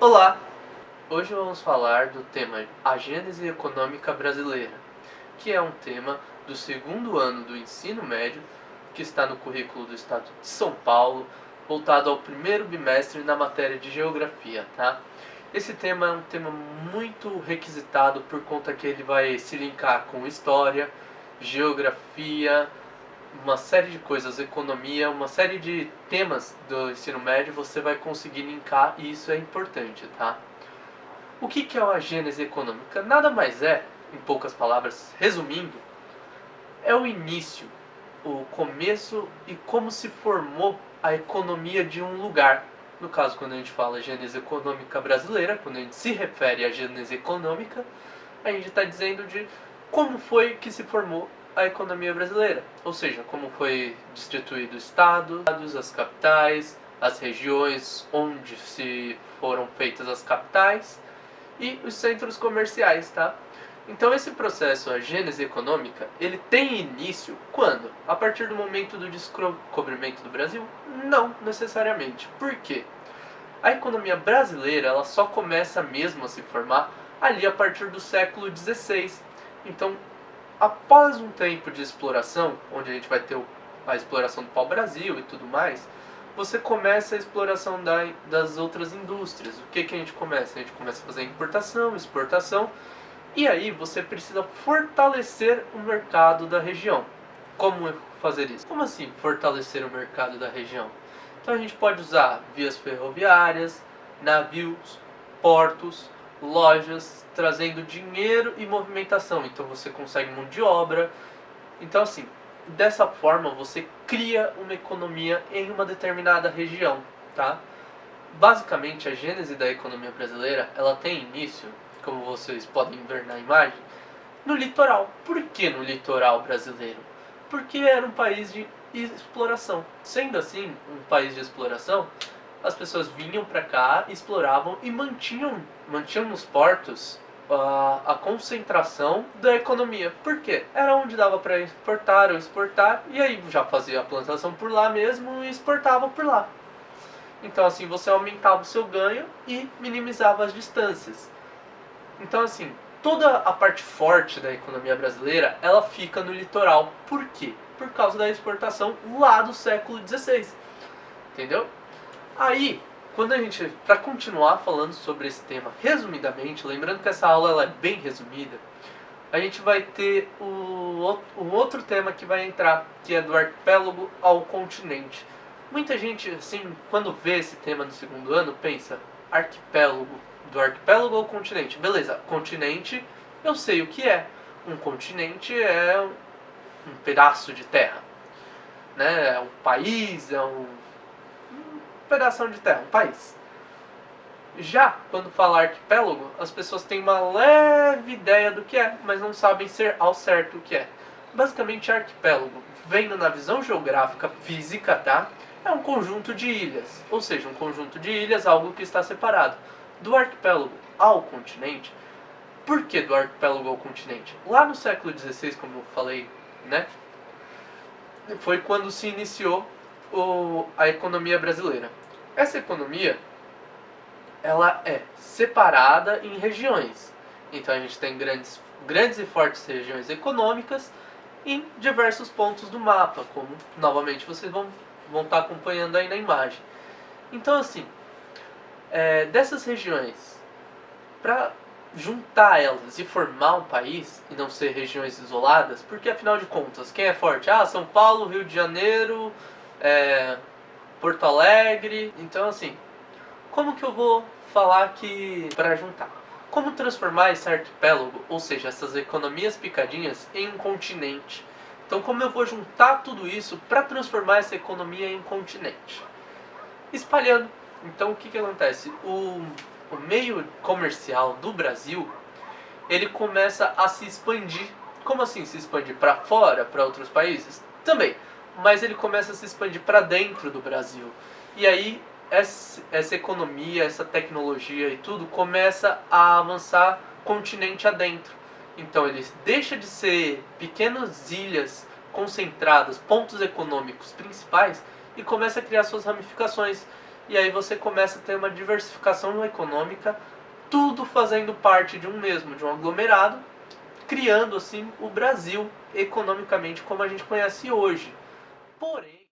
Olá! Hoje vamos falar do tema A Gênese Econômica Brasileira, que é um tema do segundo ano do ensino médio, que está no currículo do estado de São Paulo, voltado ao primeiro bimestre na matéria de Geografia, tá? Esse tema é um tema muito requisitado por conta que ele vai se linkar com História, Geografia, uma série de coisas, economia, uma série de temas do ensino médio você vai conseguir linkar e isso é importante, tá? O que é uma gênese econômica? Nada mais é, em poucas palavras, resumindo, é o início, o começo e como se formou a economia de um lugar. No caso, quando a gente fala gênese econômica brasileira, quando a gente se refere à gênese econômica, a gente está dizendo de como foi que se formou a economia brasileira. Ou seja, como foi destituído o Estado, as capitais, as regiões onde se foram feitas as capitais e os centros comerciais, tá? Então esse processo, a gênese econômica, ele tem início quando? A partir do momento do descobrimento do Brasil? Não necessariamente. Por quê? A economia brasileira ela só começa mesmo a se formar ali a partir do século XVI. Então, após um tempo de exploração, onde a gente vai ter a exploração do pau-brasil e tudo mais, você começa a exploração das outras indústrias. O que a gente começa? A gente começa a fazer importação, exportação, e aí você precisa fortalecer o mercado da região. Como fazer isso? Como assim fortalecer o mercado da região? Então a gente pode usar vias ferroviárias, navios, portos, lojas, trazendo dinheiro e movimentação. Então você consegue mão de obra. Então assim, dessa forma você cria uma economia em uma determinada região, tá? Basicamente a gênese da economia brasileira, ela tem início, como vocês podem ver na imagem, no litoral. Por que no litoral brasileiro? Porque era um país de exploração. Sendo assim, um país de exploração, as pessoas vinham para cá, exploravam e mantinham nos portos a concentração da economia. Por quê? Era onde dava para importar ou exportar, e aí já fazia a plantação por lá mesmo e exportava por lá. Então assim você aumentava o seu ganho e minimizava as distâncias. Então assim, toda a parte forte da economia brasileira, ela fica no litoral. Por quê? Por causa da exportação lá do século XVI. Entendeu? Aí, quando a gente, para continuar falando sobre esse tema resumidamente, lembrando que essa aula ela é bem resumida, a gente vai ter o outro tema que vai entrar, que é do arquipélago ao continente. Muita gente, assim, quando vê esse tema no segundo ano, pensa, arquipélago, do arquipélago ao continente. Beleza, continente, eu sei o que é. Um continente é um pedaço de terra, né? É um país, é um pedaço de terra, um país. Já quando fala arquipélago, as pessoas têm uma leve ideia do que é, mas não sabem ser ao certo o que é. Basicamente, arquipélago, vendo na visão geográfica física, tá? É um conjunto de ilhas, ou seja, um conjunto de ilhas, algo que está separado. Do arquipélago ao continente, por que do arquipélago ao continente? Lá no século XVI, como eu falei, né? Foi quando se iniciou a economia brasileira. Essa economia, ela é separada em regiões. Então a gente tem grandes e fortes regiões econômicas em diversos pontos do mapa, como novamente vocês vão estar acompanhando aí na imagem. Então assim, dessas regiões, para juntar elas e formar um país e não ser regiões isoladas, porque afinal de contas, quem é forte? São Paulo, Rio de Janeiro, Porto Alegre. Então assim, como que eu vou falar que para juntar? Como transformar esse arquipélago, ou seja, essas economias picadinhas, em um continente? Então como eu vou juntar tudo isso para transformar essa economia em um continente? Espalhando. Então o que acontece? O meio comercial do Brasil, ele começa a se expandir. Como assim se expandir? Para fora, para outros países? Também. Mas ele começa a se expandir para dentro do Brasil. E aí essa economia, essa tecnologia e tudo começa a avançar continente adentro. Então ele deixa de ser pequenas ilhas concentradas, pontos econômicos principais, e começa a criar suas ramificações. e aí você começa a ter uma diversificação econômica, tudo fazendo parte de um aglomerado, criando assim o Brasil economicamente como a gente conhece hoje. Porém,